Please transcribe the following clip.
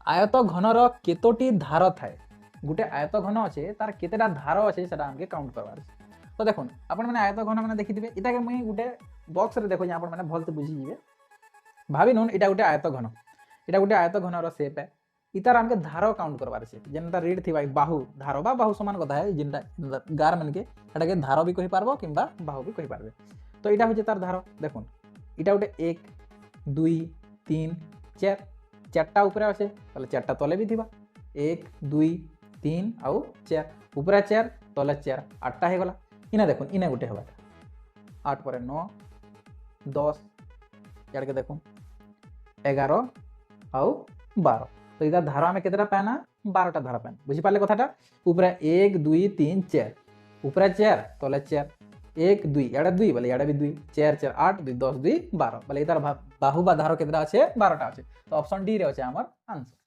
আয়ত ঘনর কেতোটি ধার থাকে? গোটে আয়ত ঘন আছে তার কেতেটা ধার আছে সেটা আমাকে কাউন্ট করবার আছে। তো দেখুন আপন মানে আয়ত ঘন মানে দেখিথিবে, এটাকে মুই গোটে বক্সরে দেখো আপন মানে ভলসে বুঝিଯିবে। ভাবি নুন এটা গোটে আয়ত ঘন, এটা গোটে আয়ত ঘনর সেপ है। ইতার আমাকে ধার কাউন্ট করবার আছে, যেনটা রিড থিবা বাহু ধার বা বাহু সমান কথা है, যেনটা গার মানকে এটাকে ধার বি কহি পারবো কিংবা বাহু বি কহি পারবে। তো এটা হচ্ছে তার ধার। দেখুন এটা গোটে 1 2 3 4, চারটা উপরে আছে তাহলে চারটা তলে বি থিবা। 1 2 3 আউ 4, উপরে 4 তলে 4, 8টা হয়ে গলা। ইনা দেখুন ইনে গোটে হবা 8 পরে 9 10, ইয়াড়কে দেখুন 11 আউ 12। তো এটার ধারা আমি কেতেটা পাই না 12টা ধারা পাই। বুঝিপারলে কথাটা? উপরে 1 2 3 4, উপরে 4 তলে 4, 1 2 এড়ে 2 বলে এড়ে বি 2, 4 4 8 2 10 2 12 বলে এটার বাহু বা ধার কেতেটা আছে 12টা আছে। তো অপশন ডি রে আছে আমার আনসার।